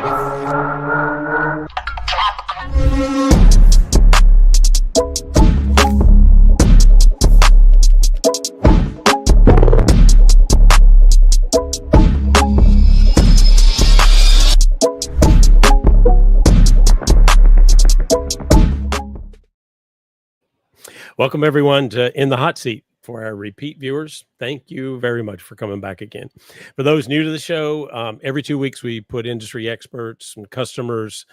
Welcome, everyone, to In the Hot Seat. For our repeat viewers, thank you very much for coming back again. For those new to the show, every 2 weeks we put industry experts and customers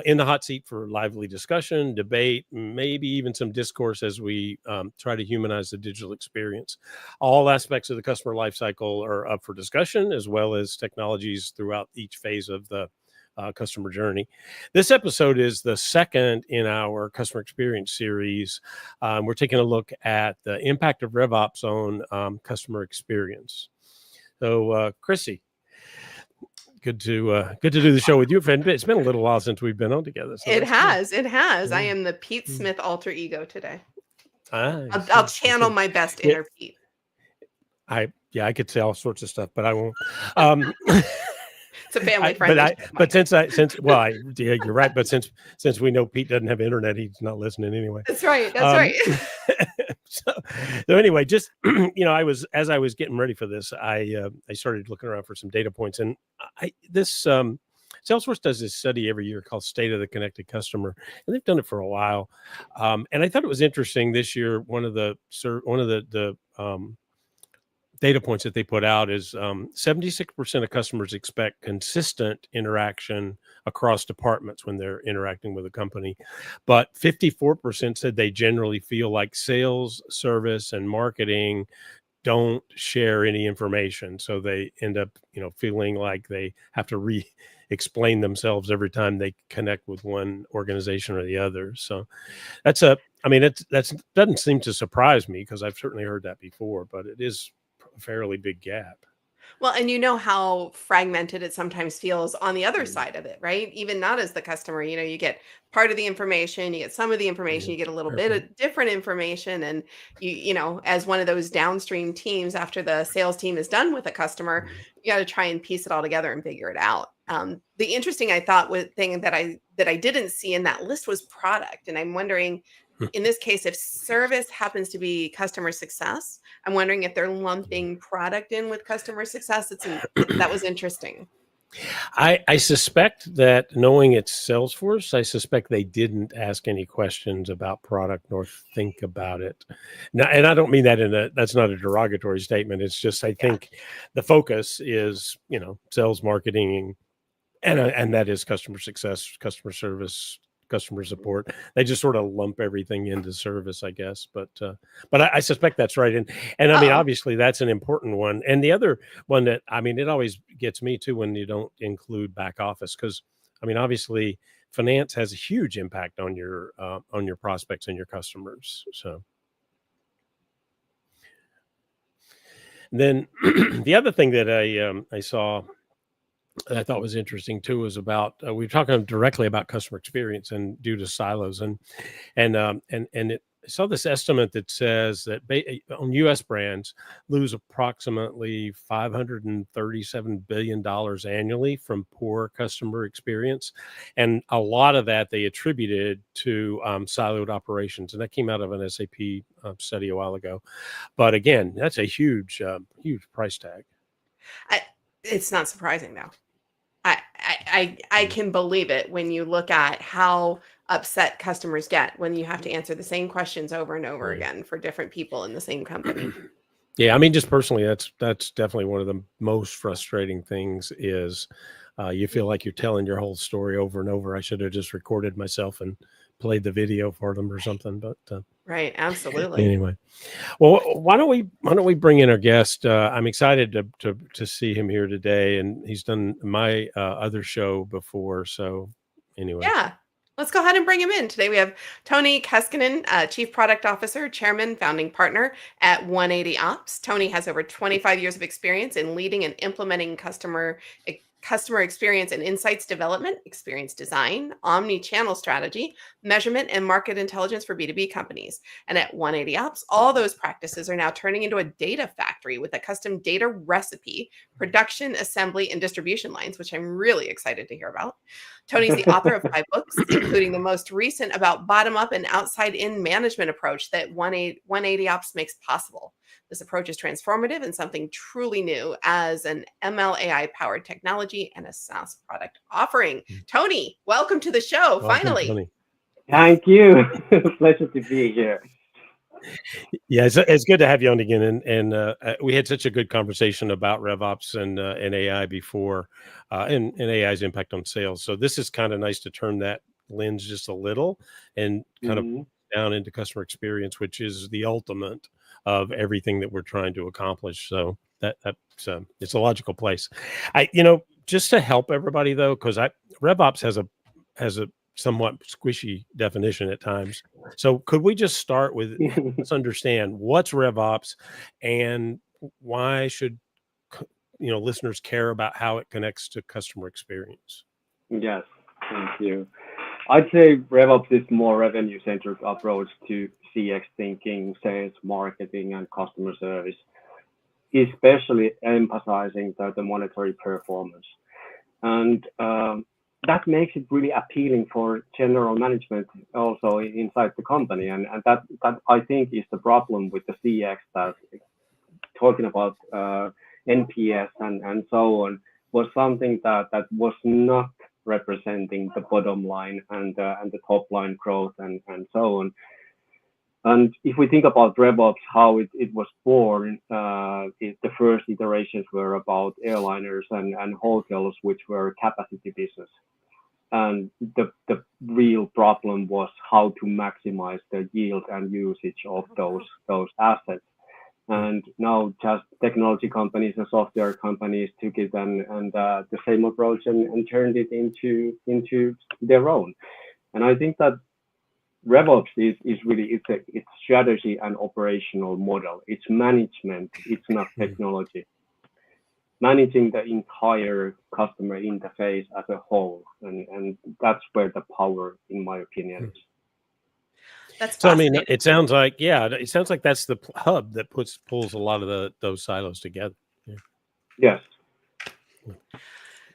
in the hot seat for lively discussion, debate, maybe even some discourse as we try to humanize the digital experience. All aspects of the customer lifecycle are up for discussion, as well as technologies throughout each phase of the customer journey. This episode is the second in our customer experience series. We're taking a look at the impact of RevOps on customer experience. So, Chrissy, good to do the show with you. It's been a little while since we've been on together. So It has. Yeah. I am the Pete Smith alter ego today. Nice. I'll channel my best inner Pete. I could say all sorts of stuff, but I won't. It's a family friendly. You're right. But since we know Pete doesn't have internet, he's not listening anyway. That's right. Right. So anyway, just I was getting ready for this, I started looking around for some data points, and Salesforce does this study every year called State of the Connected Customer, and they've done it for a while. And I thought it was interesting this year. One of the data points that they put out is 76% of customers expect consistent interaction across departments when they're interacting with a company. But 54% said they generally feel like sales, service, and marketing don't share any information. So they end up, feeling like they have to explain themselves every time they connect with one organization or the other. So that doesn't seem to surprise me, because I've certainly heard that before, but it is a fairly big gap. Well, and how fragmented it sometimes feels on the other side of it, right? Even not as the customer, you get part of the information, you get some of the information, you get a little bit of different information. And as one of those downstream teams, after the sales team is done with a customer, you got to try and piece it all together and figure it out. The interesting, thing that I didn't see in that list was product. And I'm wondering, in this case, if service happens to be customer success, I'm wondering if they're lumping product in with customer success. That was interesting. I suspect that, knowing it's Salesforce, I suspect they didn't ask any questions about product nor think about it. Now, and I don't mean that that's not a derogatory statement. It's just, I think the focus is, sales, marketing, and that is customer success, customer service, customer support. They just sort of lump everything into service, I guess. But I suspect that's right. And I mean, obviously that's an important one. And the other one that, it always gets me too when you don't include back office, because obviously finance has a huge impact on your prospects and your customers. So then the other thing that I saw that I thought was interesting too was about we were talking directly about customer experience and due to silos, and I saw this estimate that says that on U.S. brands lose approximately $537 billion annually from poor customer experience, and a lot of that they attributed to siloed operations, and that came out of an SAP study a while ago. But again, that's a huge price tag. It's not surprising though. I can believe it when you look at how upset customers get when you have to answer the same questions over and over again for different people in the same company. Yeah, just personally, that's definitely one of the most frustrating things is you feel like you're telling your whole story over and over. I should have just recorded myself and played the video for them or something, but right, absolutely. Anyway, well, why don't we bring in our guest? I'm excited to see him here today, and he's done my other show before. So anyway, yeah, let's go ahead and bring him in. Today we have Toni Keskinen, Chief Product Officer, Chairman, Founding Partner at 180 Ops. Toni has over 25 years of experience in leading and implementing customer customer experience and insights development, experience design, omni-channel strategy, measurement, and market intelligence for B2B companies. And at 180 Ops, all those practices are now turning into a data factory with a custom data recipe, production, assembly, and distribution lines, which I'm really excited to hear about. Tony's the author of 5 books, including the most recent about bottom-up and outside-in management approach that 180 Ops makes possible. This approach is transformative and something truly new as an ML AI powered technology and a SaaS product offering. Tony, welcome to the show. Welcome, Finally. Tony. Thank you. Pleasure to be here. Yeah, it's good to have you on again. And we had such a good conversation about RevOps and AI before, and AI's impact on sales. So this is kind of nice to turn that lens just a little and kind of down into customer experience, which is the ultimate of everything that we're trying to accomplish. So that's it's a logical place. Just to help everybody though, because RevOps has a somewhat squishy definition at times. So could we just start with let's understand what's RevOps and why should listeners care about how it connects to customer experience? Yes, thank you. I'd say RevOps is more revenue-centric approach to CX thinking, sales, marketing, and customer service, especially emphasizing the monetary performance. And that makes it really appealing for general management also inside the company. And that I think is the problem with the CX, that talking about NPS and so on was something that was not representing the bottom line and the top line growth and so on. And if we think about RevOps, how it was born, the first iterations were about airliners and hotels, which were capacity business. And the real problem was how to maximize the yield and usage of those assets. And now just technology companies and software companies took it and the same approach and turned it into their own. And I think that RevOps is really it's strategy and operational model. It's management. It's not technology. Managing the entire customer interface as a whole, and that's where the power, in my opinion, is. That's so. I mean, it sounds like that's the hub that pulls a lot of those silos together. Yeah. Yes.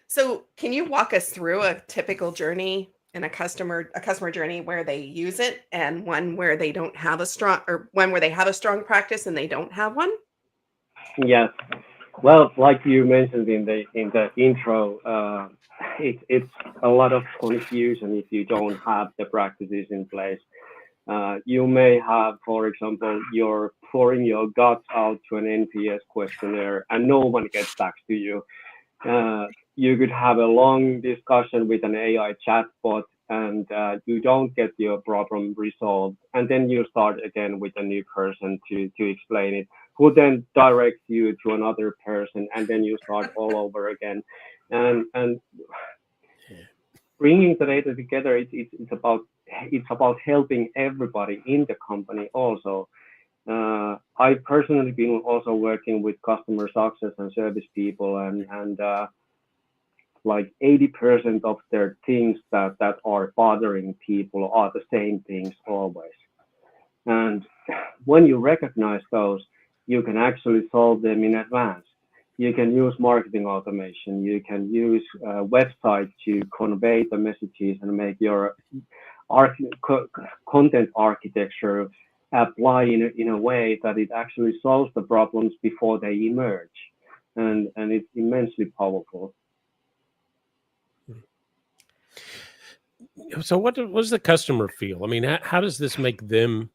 So, can you walk us through a typical journey in a customer journey where they use it, and one where they don't have a strong, or one where they have a strong practice and they don't have one? Yes. Well, like you mentioned in the intro, it's a lot of confusion if you don't have the practices in place. You may have, for example, you're pouring your guts out to an NPS questionnaire and no one gets back to you. You could have a long discussion with an AI chatbot and you don't get your problem resolved. And then you start again with a new person to explain it, who then directs you to another person, and then you start all over again. And bringing the data together, it's about helping everybody in the company also. I personally been also working with customer success and service people, and like 80% of their things that are bothering people are the same things always. And when you recognize those, you can actually solve them in advance. You can use marketing automation. You can use website to convey the messages and make your content architecture apply in a way that it actually solves the problems before they emerge. And it's immensely powerful. So what does the customer feel? I mean, how does this make them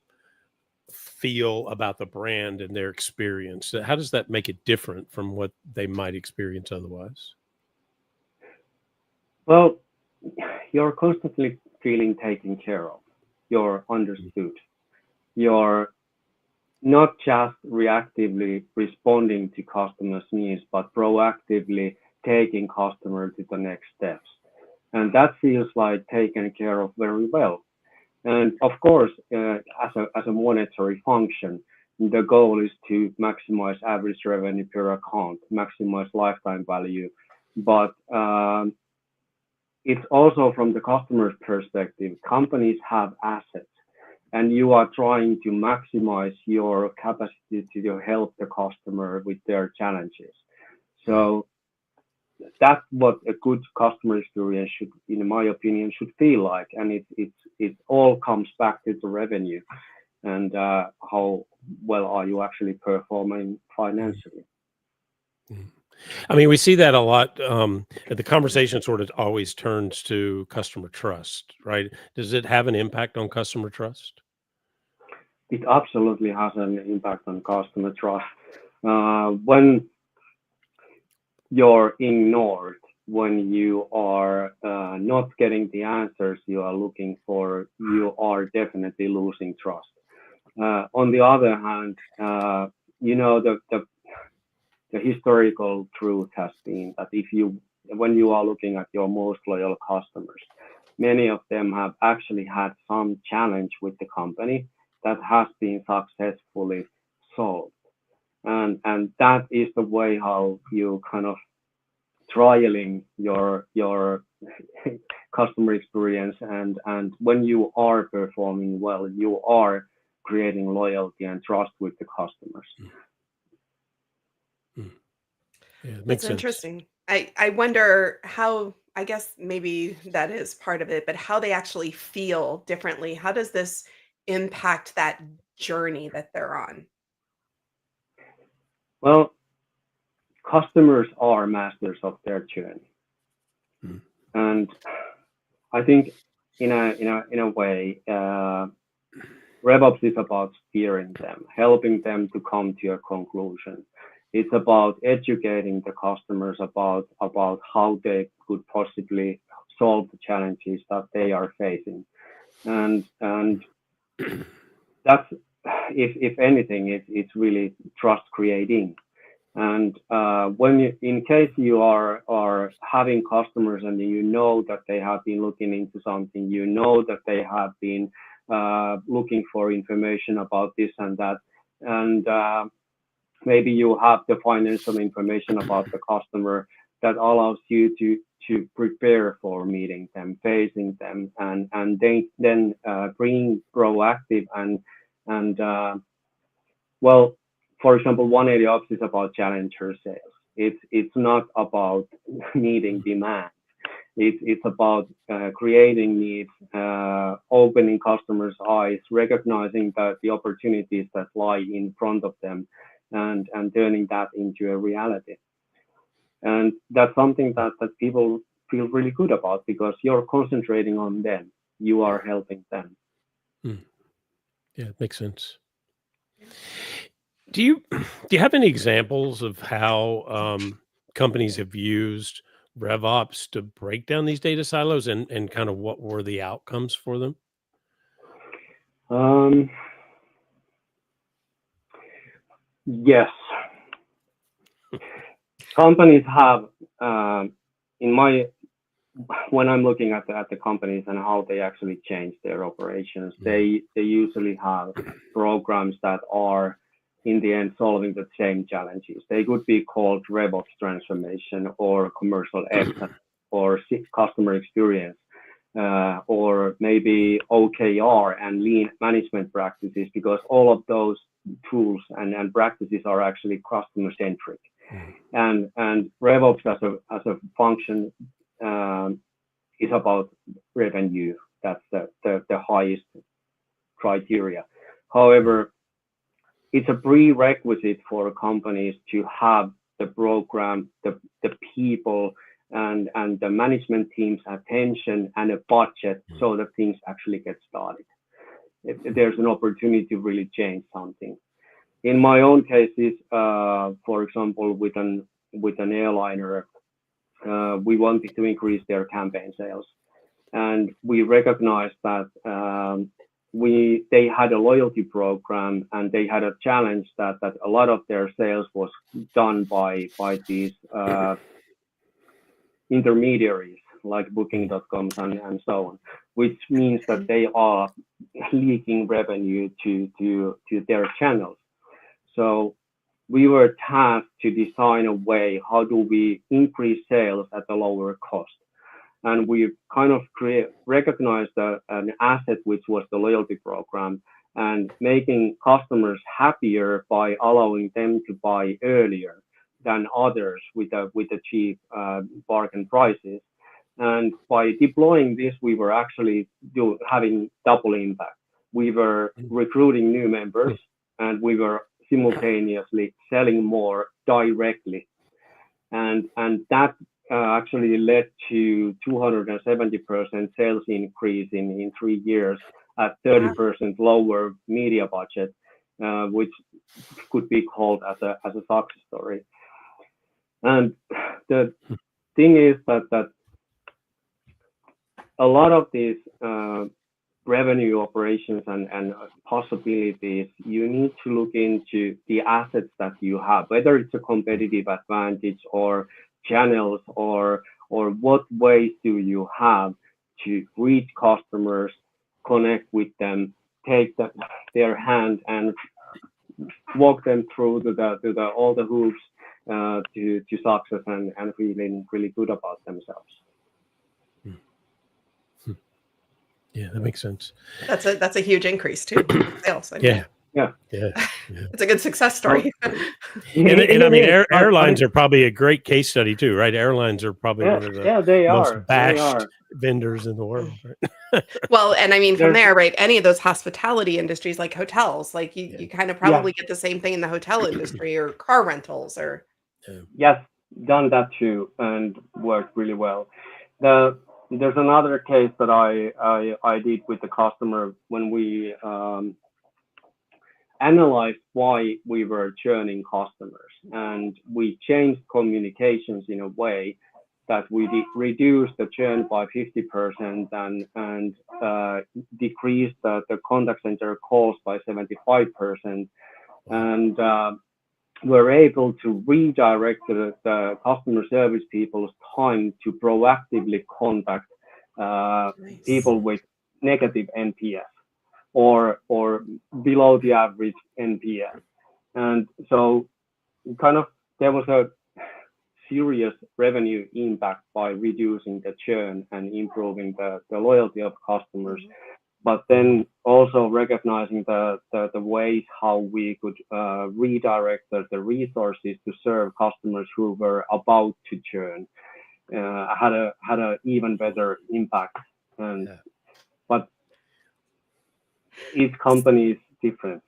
feel about the brand and their experience? How does that make it different from what they might experience otherwise? Well, you're constantly feeling taken care of. You're understood. You're not just reactively responding to customers' needs, but proactively taking customer to the next steps. And that feels like taken care of very well. And of course, as a monetary function, the goal is to maximize average revenue per account, maximize lifetime value, but it's also from the customer's perspective. Companies have assets, and you are trying to maximize your capacity to help the customer with their challenges. So that's what a good customer experience should, in my opinion, should feel like. And it all comes back to the revenue and how well are you actually performing financially. I mean, we see that a lot. The conversation sort of always turns to customer trust, right? Does it have an impact on customer trust? It absolutely has an impact on customer trust. When you're ignored, when you are not getting the answers you are looking for, you are definitely losing trust. On the other hand, the historical truth has been that when you are looking at your most loyal customers, many of them have actually had some challenge with the company that has been successfully solved. And that is the way how you kind of trialing your customer experience, and when you are performing well, you are creating loyalty and trust with the customers. Yeah, it That's makes sense. interesting. I wonder how, I guess maybe that is part of it, but how they actually feel differently. How does this impact that journey that they're on? Well, customers are masters of their journey, Mm. and I think in a way, RevOps is about steering them, helping them to come to a conclusion. It's about educating the customers about how they could possibly solve the challenges that they are facing, and that's, if anything, it's really trust creating. And when in case you are having customers and you know that they have been looking into something, you know that they have been looking for information about this and that, and maybe you have the financial information about the customer that allows you to prepare for meeting them, facing them, and then being proactive and well, for example, 180 Ops is about challenger sales. It's not about meeting demand. It's about creating needs, opening customers' eyes, recognizing that the opportunities that lie in front of them, and turning that into a reality. And that's something that people feel really good about, because you're concentrating on them. You are helping them. Yeah, it makes sense. Do you have any examples of how companies have used RevOps to break down these data silos, and kind of what were the outcomes for them? Yes. Companies have, when I'm looking at the companies and how they actually change their operations, they usually have programs that are in the end solving the same challenges. They could be called RevOps transformation, or commercial excellence, or customer experience, or maybe OKR and lean management practices, because all of those tools and practices are actually customer centric. And RevOps as a function is about revenue. That's the highest criteria. However, it's a prerequisite for companies to have the program, the people, and the management team's attention and a budget, so that things actually get started. There's an opportunity to really change something. In my own cases, for example, with an airliner, we wanted to increase their campaign sales, and we recognized that they had a loyalty program, and they had a challenge that a lot of their sales was done by these intermediaries like booking.com and so on, which means that they are leaking revenue to their channels. So we were tasked to design a way how do we increase sales at a lower cost. And we kind of recognized an asset, which was the loyalty program, and making customers happier by allowing them to buy earlier than others with the cheap bargain prices. And by deploying this, we were actually having double impact. We were recruiting new members, and we were simultaneously selling more directly. And that actually led to 270% sales increase in 3 years at 30% lower media budget, which could be called as a success story. And the thing is that a lot of these revenue operations and possibilities, you need to look into the assets that you have, whether it's a competitive advantage or channels or what ways do you have to reach customers, connect with them, take their hand and walk them through all the hoops to success and feeling really good about themselves. Yeah, that makes sense. That's a huge increase too. Sales. Yeah. It's a good success story. And I mean, airlines are probably a great case study too, right? Airlines are probably one of the most bashed vendors in the world. Right? Well, and I mean, from there, right? Any of those hospitality industries, like hotels, like you kind of probably get the same thing in the hotel industry or car rentals, or yes, done that too, and worked really well. There's another case that I did with the customer when we analyzed why we were churning customers, and we changed communications in a way that we reduced the churn by 50% and decreased the contact center calls by 75%, and we're able to redirect the customer service people's time to proactively contact people with negative NPS or below the average NPS. And so kind of there was a serious revenue impact by reducing the churn and improving the loyalty of customers. But then also recognizing the ways how we could redirect the resources to serve customers who were about to churn had a even better impact. But each company is different.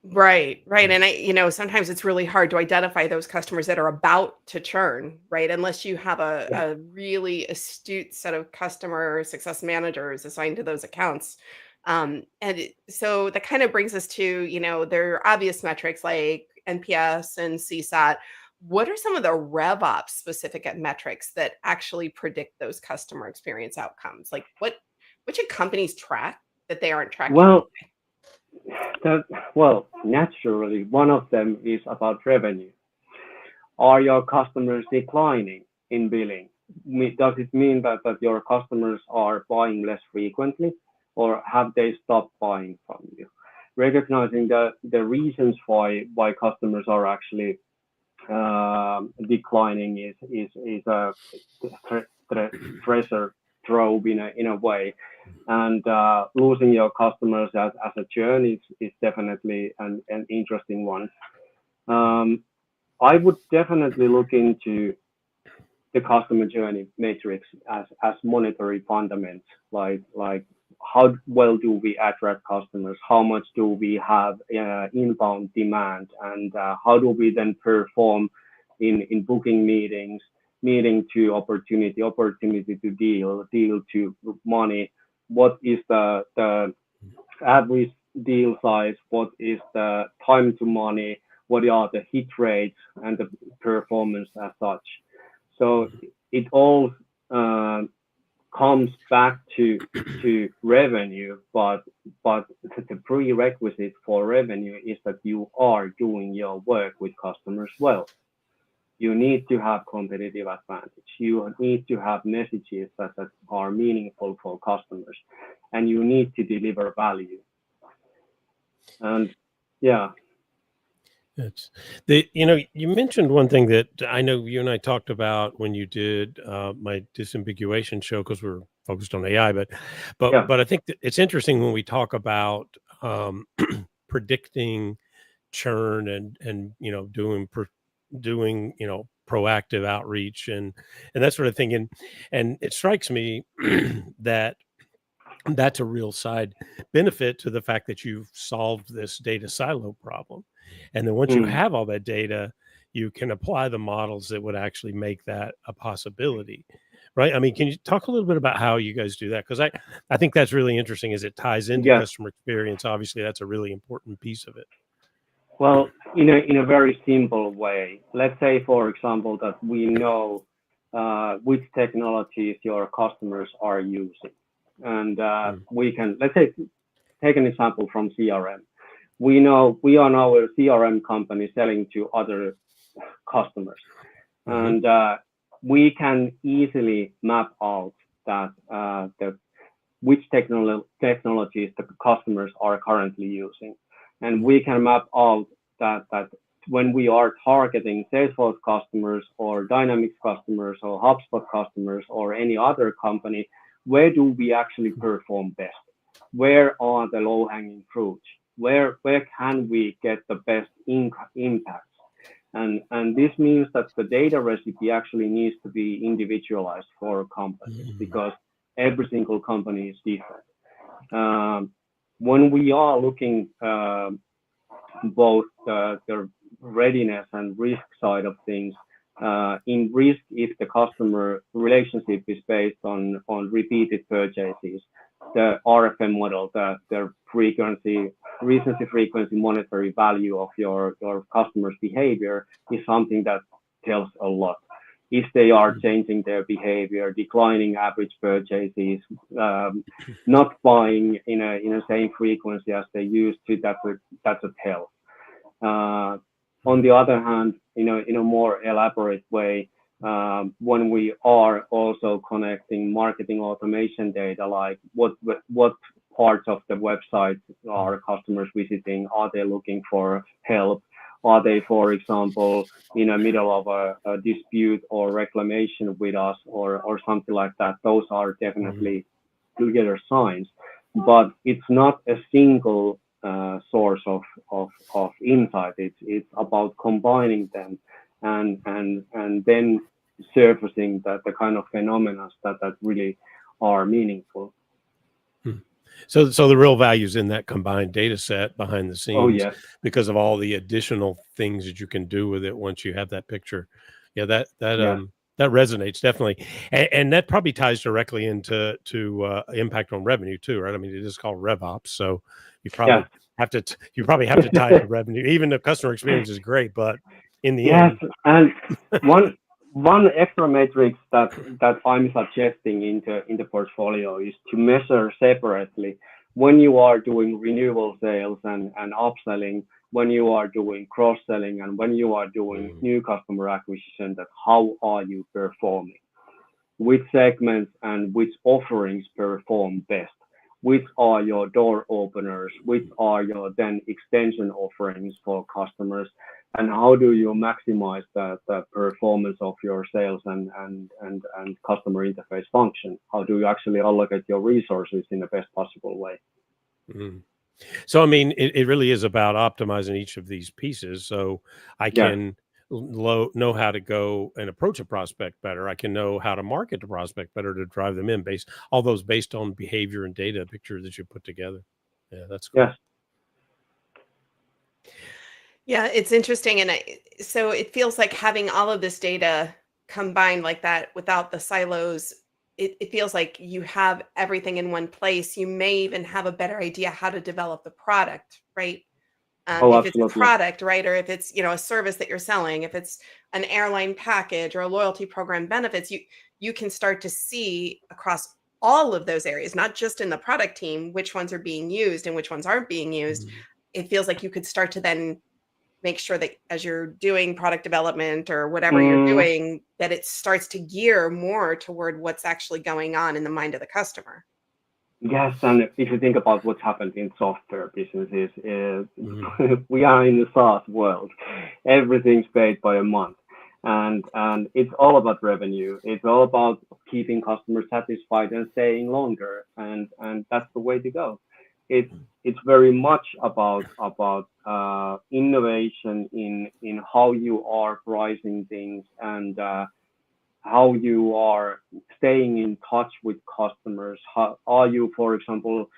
Right. And sometimes it's really hard to identify those customers that are about to churn, right? Unless you have a really astute set of customer success managers assigned to those accounts. So that kind of brings us to, there are obvious metrics like NPS and CSAT. What are some of the RevOps specific metrics that actually predict those customer experience outcomes? Like what should companies track that they aren't tracking? Well, naturally, one of them is about revenue. Are your customers declining in billing? Does it mean that your customers are buying less frequently, or have they stopped buying from you? Recognizing the reasons why customers are actually declining is a treasure trove in a way, and losing your customers as a churn is definitely an interesting one. I would definitely look into the customer journey matrix as monetary fundamentals, like how well do we attract customers, how much do we have inbound demand, and how do we then perform in booking meetings, meeting to opportunity to deal to money. What is the average deal size? What is the time to money? What are the hit rates and the performance as such? So it all comes back to revenue, but the prerequisite for revenue is that you are doing your work with customers well. You need to have competitive advantage. You need to have messages that are meaningful for customers, and you need to deliver value. And It's you mentioned one thing that I know you and I talked about when you did my disambiguation show, because we're focused on AI, Yeah. but I think that it's interesting when we talk about predicting churn and doing proactive outreach and that sort of thing. And it strikes me that that's a real side benefit to the fact that you've solved this data silo problem. And then once you Mm. have all that data, you can apply the models that would actually make that a possibility. Right. I mean, can you talk a little bit about how you guys do that? Because I think that's really interesting as it ties into Yes. customer experience. Obviously, that's a really important piece of it. Well, in a very simple way, let's say, for example, that we know which technologies your customers are using, and we can, let's say, take an example from CRM. We know we are now a CRM company selling to other customers, and we can easily map out that which technologies the customers are currently using. And we can map out that when we are targeting Salesforce customers or Dynamics customers or HubSpot customers or any other company, where do we actually perform best? Where are the low-hanging fruits? Where can we get the best impacts? And this means that the data recipe actually needs to be individualized for companies, because every single company is different. When we are looking both the readiness and risk side of things, in risk, if the customer relationship is based on repeated purchases, the RFM model, the recency frequency monetary value of your customer's behavior is something that tells a lot. If they are changing their behavior, declining average purchases, not buying in a same frequency as they used to, that's a tell. On the other hand, in a more elaborate way, when we are also connecting marketing automation data, like what parts of the website are customers visiting? Are they looking for help? Are they, for example, in the middle of a dispute or reclamation with us or something like that? Those are definitely clear signs, but it's not a single source of insight. It's about combining them and then surfacing the kind of phenomena that really are meaningful. So the real value is in that combined data set behind the scenes. Oh, yes. Because of all the additional things that you can do with it once you have that picture. Yeah, that resonates definitely, and that probably ties directly into impact on revenue too, right? I mean, it is called RevOps, so you probably have to tie it to revenue. Even the customer experience is great, but in the end, and one extra metric that I'm suggesting in the portfolio is to measure separately when you are doing renewal sales and upselling, when you are doing cross-selling, and when you are doing new customer acquisition, that how are you performing? Which segments and which offerings perform best? Which are your door openers? Which are your then extension offerings for customers? And how do you maximize the performance of your sales and customer interface function? How do you actually allocate your resources in the best possible way? So, I mean, it really is about optimizing each of these pieces. So I can know how to go and approach a prospect better. I can know how to market the prospect better to drive them in, based on behavior and data picture that you put together. Yeah, that's cool. Yes. Yeah, it's interesting. And so it feels like having all of this data combined like that without the silos, it feels like you have everything in one place. You may even have a better idea how to develop the product, right? If it's a product, right? Or if it's, a service that you're selling, if it's an airline package or a loyalty program benefits, you can start to see across all of those areas, not just in the product team, which ones are being used and which ones aren't being used. It feels like you could start to then make sure that as you're doing product development or whatever you're doing, that it starts to gear more toward what's actually going on in the mind of the customer. Yes, and if you think about what's happened in software businesses, Mhm. we are in the SaaS world. Everything's paid by a month, and it's all about revenue. It's all about keeping customers satisfied and staying longer, and that's the way to go. It's it's very much about innovation in how you are pricing things and how you are staying in touch with customers. How are you, for example,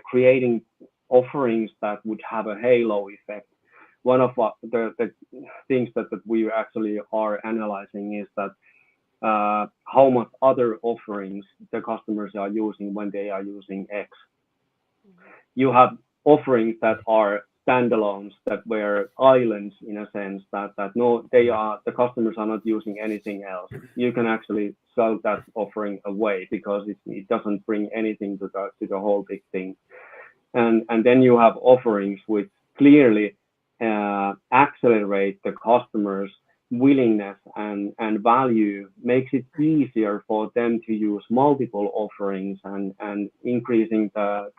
creating offerings that would have a halo effect? One of the things that we actually are analyzing is that how much other offerings the customers are using when they are using X. You have offerings that are standalones that were islands in a sense that no they are the customers are not using anything else. You can actually sell that offering away because it doesn't bring anything to the whole big thing. And then you have offerings which clearly accelerate the customers willingness and value, makes it easier for them to use multiple offerings and increasing the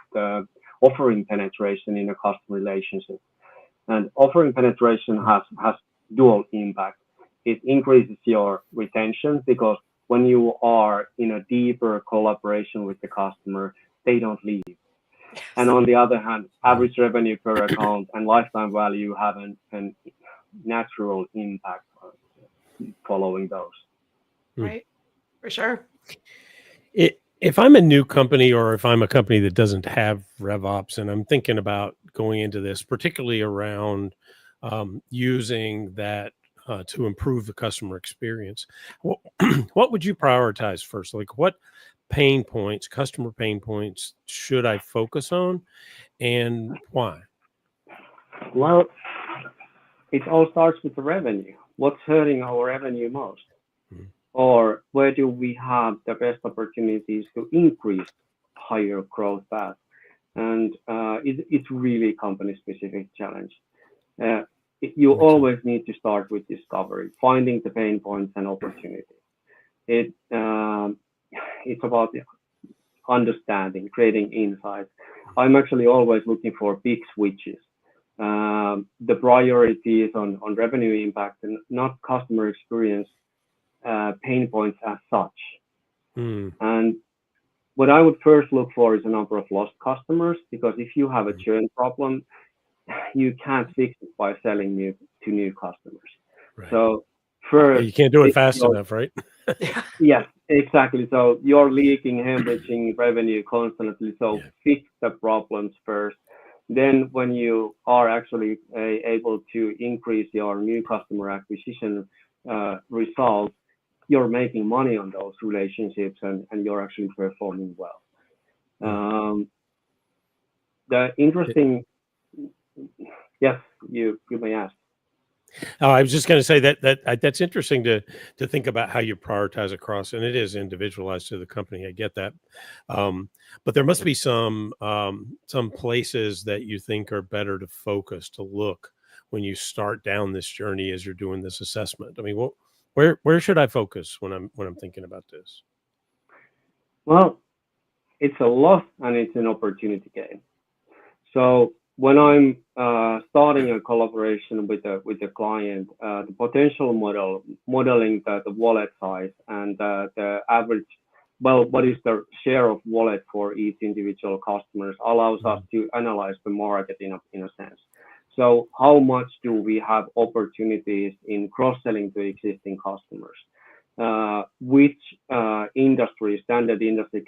offering penetration in a customer relationship. And offering penetration has dual impact. It increases your retention because when you are in a deeper collaboration with the customer, they don't leave. And on the other hand, average revenue per account and lifetime value have an natural impact following those. Right. For sure. If I'm a new company or if I'm a company that doesn't have RevOps and I'm thinking about going into this, particularly around using that to improve the customer experience, what, what would you prioritize first? Like what customer pain points should I focus on and why? Well, it all starts with the revenue. What's hurting our revenue most? Mhm. Or where do we have the best opportunities to increase higher growth path? And it's really company specific challenge. Uh, you Makes sense. always need to start with discovery, finding the pain points and opportunities. It it's about understanding, creating insights. I'm actually always looking for big switches. The priority is on revenue impact and not customer experience pain points as such. Mm, And what I would first look for is a number of lost customers because if you have a mm, churn problem, you can't fix it by selling new to new customers. right. So Yeah, first, you can't do it fix fast your enough, right? Yeah. yes, exactly. So you're leaking, hemorrhaging revenue constantly. So Yeah. fix the problems first. Then, when you are actually able to increase your new customer acquisition results, you're making money on those relationships and you're actually performing well. Mm. Um, the interesting, yes, you may ask. Oh, I was just going to say that's interesting to think about how you prioritize across, and it is individualized to the company. I get that, but there must be some places that you think are better to focus to look when you start down this journey as you're doing this assessment. I mean, where should I focus when I'm thinking about this? Well, it's a loss and it's an opportunity game. So when I'm starting a collaboration with a client, the potential modeling the wallet size and the average, well, what is the share of wallet for each individual customers allows us Mm, to analyze the market in a sense. So how much do we have opportunities in cross-selling to existing customers? Which industry, standard industry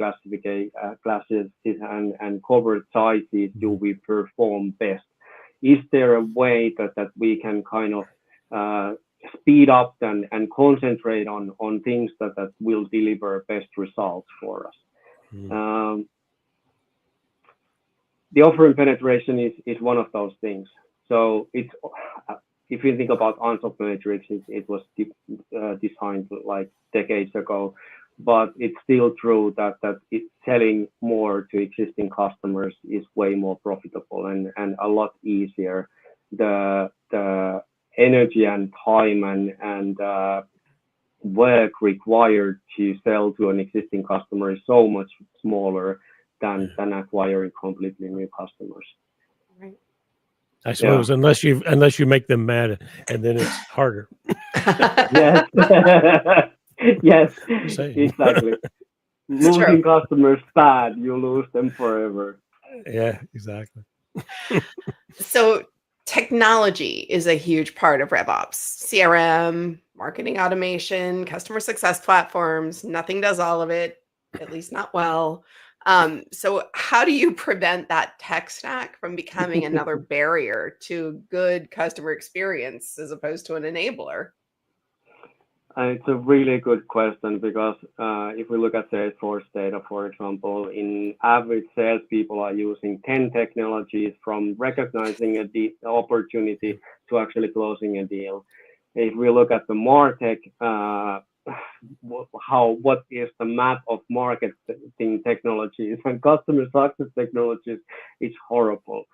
classes and corporate sizes do mhm, we perform best? Is there a way that we can kind of uh, speed up and concentrate on things that will deliver best results for us? mm, Um, the offering penetration is one of those things. So it's if you think about Ansoff Matrix, it was designed like decades ago, but it's still true that it's selling more to existing customers is way more profitable and a lot easier. The energy and time and work required to sell to an existing customer is so much smaller than acquiring completely new customers. Right. I suppose unless you make them mad, and then it's harder. Yes. Yes, exactly. Losing customers bad, you lose them forever. Yeah, exactly. So technology is a huge part of RevOps. CRM, marketing automation, customer success platforms, nothing does all of it, at least not well. So how do you prevent that tech stack from becoming another barrier to good customer experience as opposed to an enabler? It's a really good question because if we look at Salesforce data, for example, in average, salespeople are using 10 technologies from recognizing a opportunity to actually closing a deal. If we look at the MarTech, what is the map of marketing technologies and customer success technologies, it's horrible.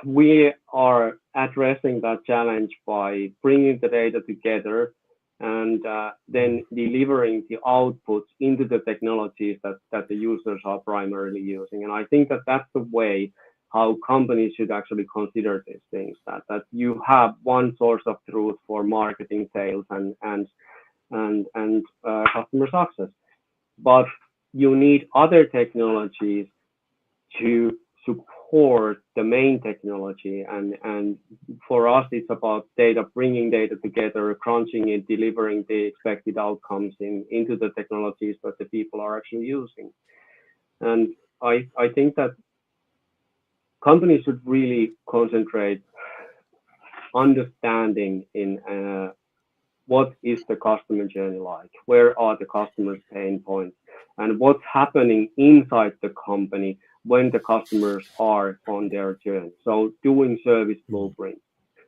We are addressing that challenge by bringing the data together and then delivering the outputs into the technologies that the users are primarily using. And I think that that's the way how companies should actually consider these things, that you have one source of truth for marketing, sales, and customer success. But you need other technologies to support the main technology, and for us it's about data, bringing data together, crunching it, delivering the expected outcomes into the technologies that the people are actually using. And I think that companies should really concentrate understanding in what is the customer journey like, where are the customers' pain points, and what's happening inside the company when the customers are on their journey. So doing service blueprints,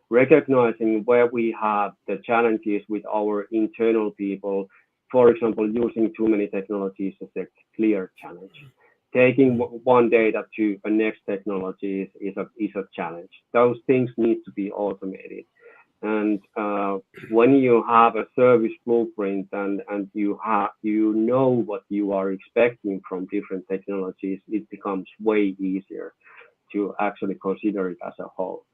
recognizing where we have the challenges with our internal people, for example, using too many technologies is a clear challenge. Taking one data to a next technology is a challenge. Those things need to be automated. And when you have a service blueprint and you know what you are expecting from different technologies, it becomes way easier to actually consider it as a whole.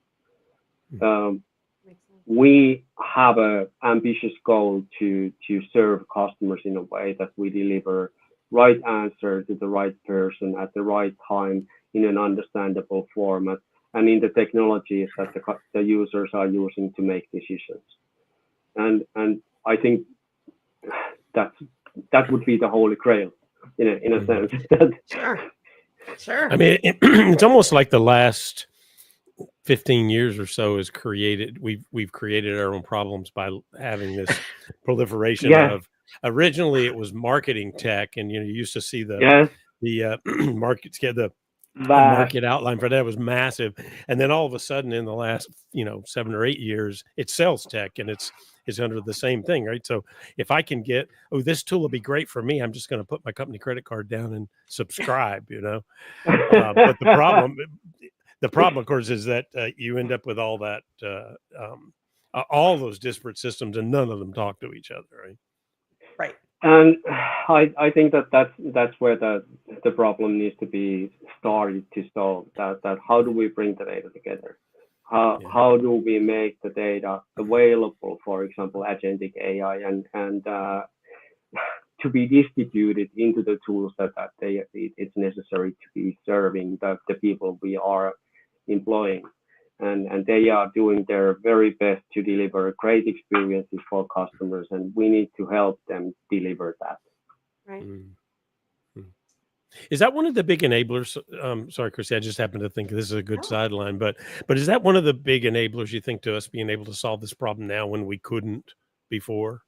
We have an ambitious goal to serve customers in a way that we deliver right answer to the right person at the right time in an understandable format, and in the technologies that the users are using to make decisions. And I think that would be the holy grail in a sense. Sure. I mean, it's almost like the last 15 years or so has created, we've created our own problems by having this proliferation of, originally it was marketing tech, and you used to see the market outline for that was massive, and then all of a sudden in the last 7 or 8 years it's sales tech, and it's under the same thing, right? So if I can get, this tool will be great for me, I'm just going to put my company credit card down and subscribe, but the problem of course is that you end up with all that all those disparate systems, and none of them talk to each other, right? And I think that's where the problem needs to be started to solve. That how do we bring the data together? How do we make the data available, for example, agentic AI, and to be distributed into the tools that it's necessary to be serving the people we are employing, and they are doing their very best to deliver great experiences for customers, and we need to help them deliver that. Right. Is that one of the big enablers? Sorry, Chrissy, I just happened to think this is a good sideline, but is that one of the big enablers you think to us being able to solve this problem now when we couldn't before?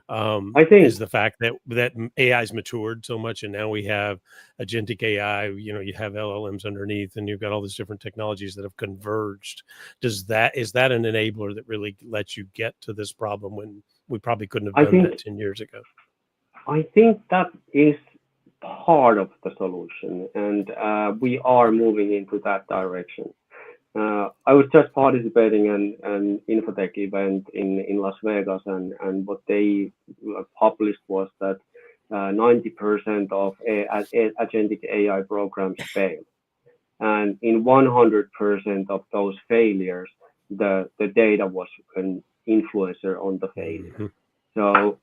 I think is the fact that AI's matured so much, and now we have agentic AI. You have LLMs underneath, and you've got all these different technologies that have converged. Is that an enabler that really lets you get to this problem when we probably couldn't have done that 10 years ago? I think that is part of the solution, and we are moving into that direction. I was just participating in an Infotech event in Las Vegas, and what they published was that 90% of agentic AI programs fail. And in 100% of those failures, the data was an influencer on the failure. So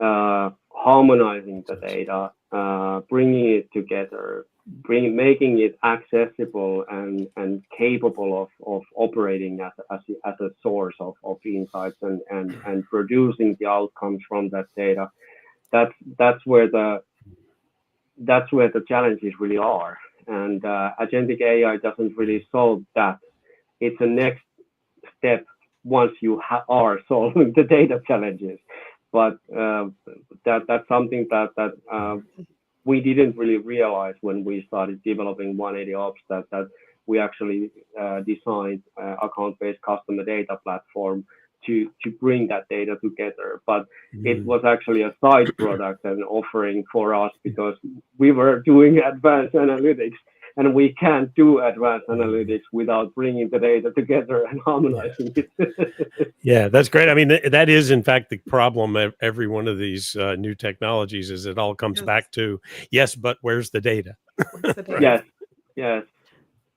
harmonizing the data, bringing it together, making it accessible and capable of operating as a source of insights and producing the outcomes from that data. That's where the challenges really are. And agentic AI doesn't really solve that. It's a next step once you are solving the data challenges. But that's something that we didn't really realize when we started developing 180 Ops, that we actually designed account-based customer data platform to bring that data together. But it was actually a side product and offering for us because we were doing advanced analytics, and we can't do advanced analytics without bringing the data together and harmonizing it. Yeah, that's great. I mean, that is in fact the problem of every one of these new technologies is it all comes back to, yes, but where's the data? Where's the data? Yes.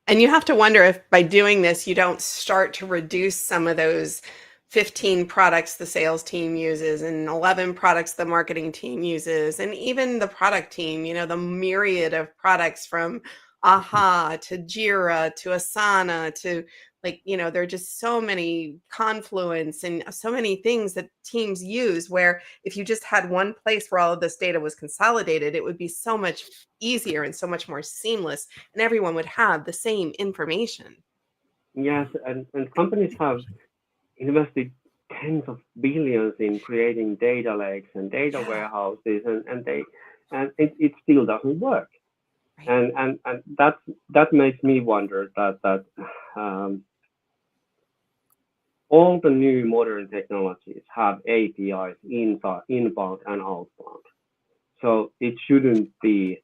And you have to wonder if by doing this, you don't start to reduce some of those 15 products the sales team uses and 11 products the marketing team uses, and even the product team, the myriad of products from AHA to Jira to Asana to there are just so many Confluence and so many things that teams use, where if you just had one place where all of this data was consolidated, it would be so much easier and so much more seamless, and everyone would have the same information. Yes, and companies have invested tens of billions in creating data lakes and data warehouses, and it still doesn't work. Right. And that makes me wonder that all the new modern technologies have APIs inbound and outbound. So it shouldn't be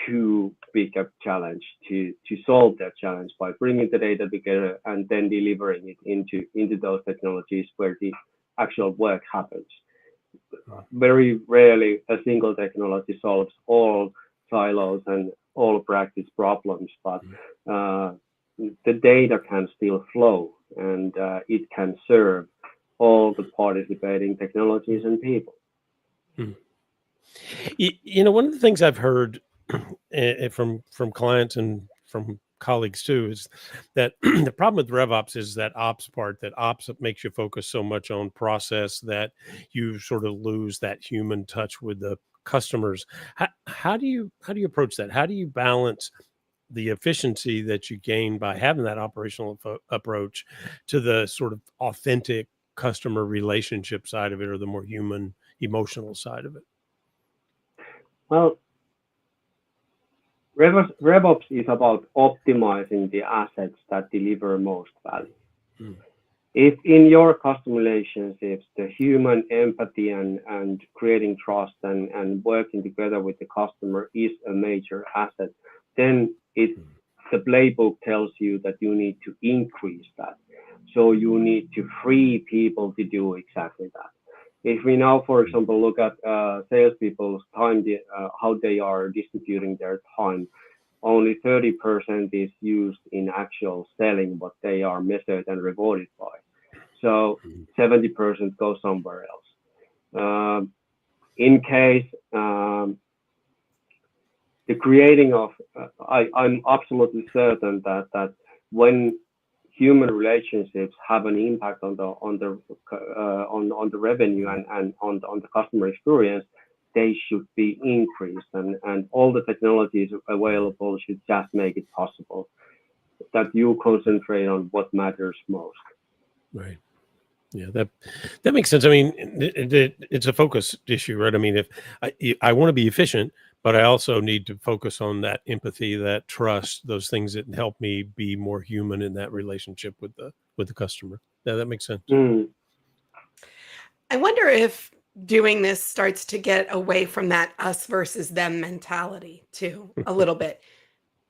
too big a challenge to solve that challenge by bringing the data together and then delivering it into those technologies where the actual work happens. Very rarely a single technology solves all silos and all practice problems, but the data can still flow, and it can serve all the participating technologies and people. One of the things I've heard from clients and from colleagues too is that the problem with RevOps is that ops makes you focus so much on process that you sort of lose that human touch with the customers. How do you approach that? How do you balance the efficiency that you gain by having that operational approach to the sort of authentic customer relationship side of it, or the more human emotional side of it? Well, RevOps is about optimizing the assets that deliver most value. If in your customer relationships, the human empathy and creating trust and working together with the customer is a major asset, then the playbook tells you that you need to increase that. So you need to free people to do exactly that. If we now, for example, look at salespeople's time, how they are distributing their time, only 30% is used in actual selling what they are measured and rewarded by. So 70% goes somewhere else. In case the creating of, I'm absolutely certain that when human relationships have an impact on the revenue and on the customer experience, they should be increased, and all the technologies available should just make it possible that you concentrate on what matters most. Right. Yeah, that makes sense. I mean, it's a focus issue, right? I mean, if I want to be efficient, but I also need to focus on that empathy, that trust, those things that help me be more human in that relationship with the customer. Yeah, that makes sense. I wonder if doing this starts to get away from that us versus them mentality too, a little bit.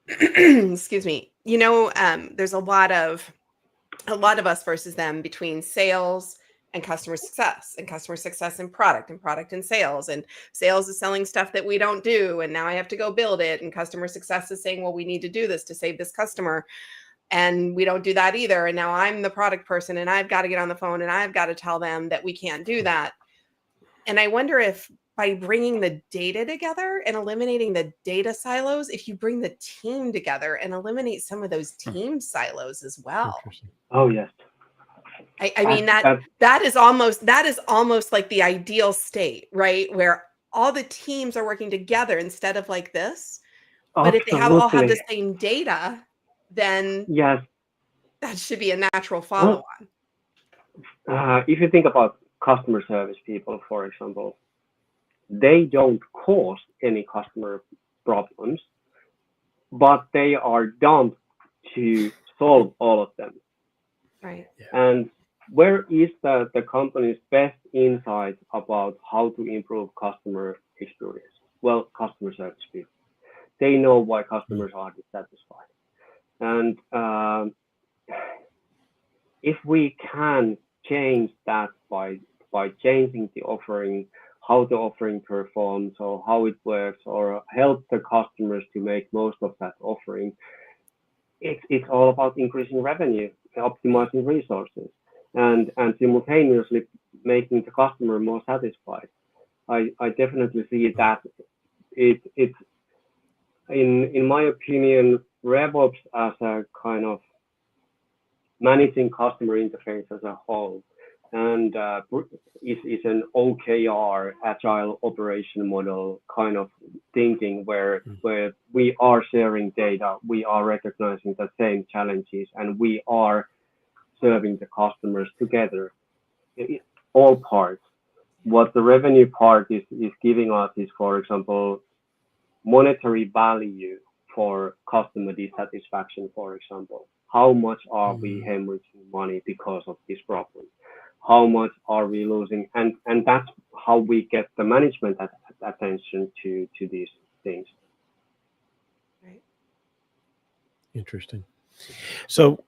Excuse me. There's a lot of us versus them between sales and customer success and product and sales. And sales is selling stuff that we don't do. And now I have to go build it. And customer success is saying, well, we need to do this to save this customer. And we don't do that either. And now I'm the product person and I've got to get on the phone and I've got to tell them that we can't do that. And I wonder if by bringing the data together and eliminating the data silos, if you bring the team together and eliminate some of those team silos as well. Oh, yes. I mean, that is almost like the ideal state, right? Where all the teams are working together instead of like this. But if they all have the same data, then yes, that should be a natural follow-on. If you think about customer service people, for example, they don't cause any customer problems, but they are dumped to solve all of them. Right. And where is the company's best insight about how to improve customer experience? Well, customer service people. They know why customers are dissatisfied. And if we can change that by changing the offering, how the offering performs or how it works, or help the customers to make most of that offering, it's all about increasing revenue, optimizing resources, and simultaneously making the customer more satisfied. I definitely see that it's in my opinion, RevOps as a kind of managing customer interface as a whole, and is an OKR, agile operation model kind of thinking where we are sharing data, we are recognizing the same challenges, and we are serving the customers together, all parts. What the revenue part is giving us is, for example, monetary value for customer dissatisfaction, for example. How much are we hemorrhaging money because of this problem? How much are we losing? And that's how we get the management attention to these things. Right. Interesting. So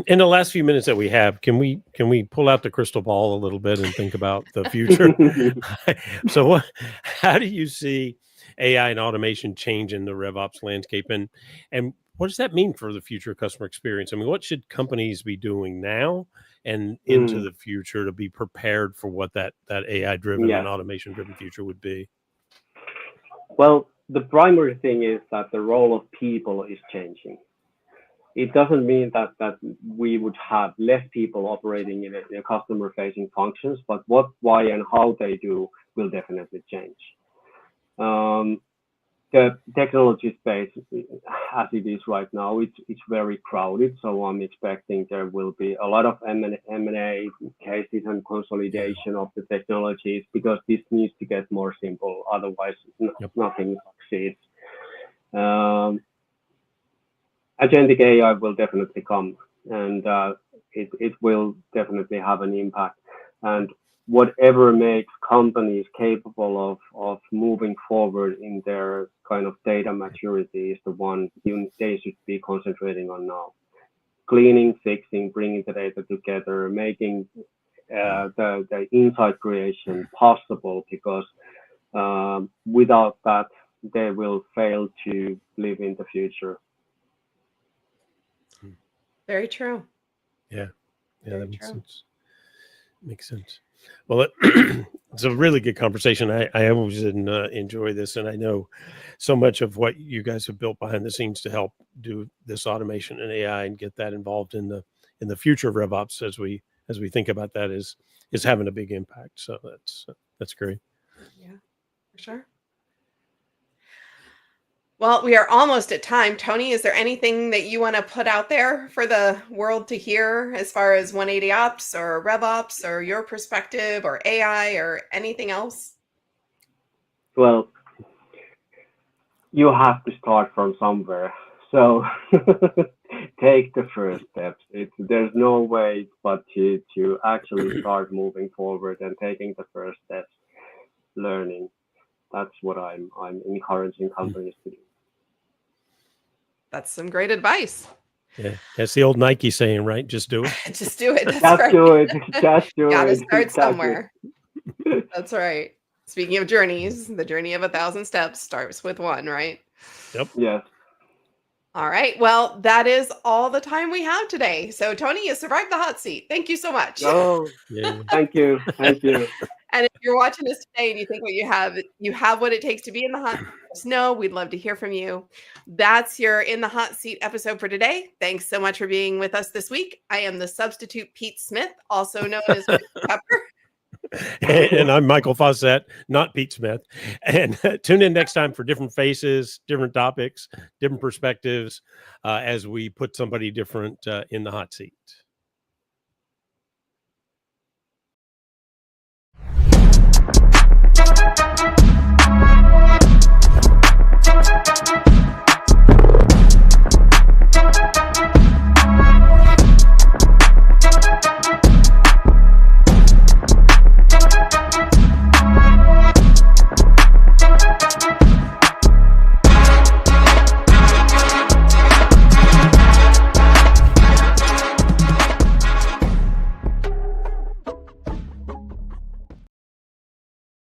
in the last few minutes that we have, can we pull out the crystal ball a little bit and think about the future? So how do you see AI and automation changing the RevOps landscape, and what does that mean for the future customer experience? I mean, what should companies be doing now and into the future to be prepared for what that AI driven and automation driven future would be? Well, the primary thing is that the role of people is changing. It doesn't mean that we would have less people operating in customer facing functions, but what, why, and how they do will definitely change. The technology space, as it is right now, it's very crowded. So I'm expecting there will be a lot of M&A cases and consolidation of the technologies, because this needs to get more simple. Otherwise, nothing succeeds. Agentic AI will definitely come, and it will definitely have an impact. And whatever makes companies capable of moving forward in their kind of data maturity is the one they should be concentrating on now. Cleaning, fixing, bringing the data together, making the insight creation possible, because without that, they will fail to live in the future. Very true. Yeah, Very that makes true. sense. Makes sense. Well, it's a really good conversation. I always enjoy this, and I know so much of what you guys have built behind the scenes to help do this automation and AI and get that involved in the future of RevOps as we think about that is having a big impact. So that's great. Yeah, for sure. Well, we are almost at time. Toni, is there anything that you want to put out there for the world to hear as far as 180 Ops or RevOps or your perspective or AI or anything else? Well, you have to start from somewhere. So take the first steps. There's no way but to actually start moving forward and taking the first steps, learning. That's what I'm encouraging companies to do. That's some great advice. Yeah, that's the old Nike saying, right? Just do it. Just do it. That's Just right. do it. Just do Gotta it. start Exactly. somewhere. That's right. Speaking of journeys, the journey of 1,000 steps starts with one, right? Yep. Yes. All right. Well, that is all the time we have today. So, Toni, you survived the hot seat. Thank you so much. Oh, Yeah. thank you. Thank you. And if you're watching this today and you think you have what it takes to be in the hot seat, let us know. We'd love to hear from you. That's your In the Hot Seat episode for today. Thanks so much for being with us this week. I am the substitute Pete Smith, also known as Pepper. And I'm Michael Fauscette, not Pete Smith. And tune in next time for different faces, different topics, different perspectives as we put somebody different in the hot seat.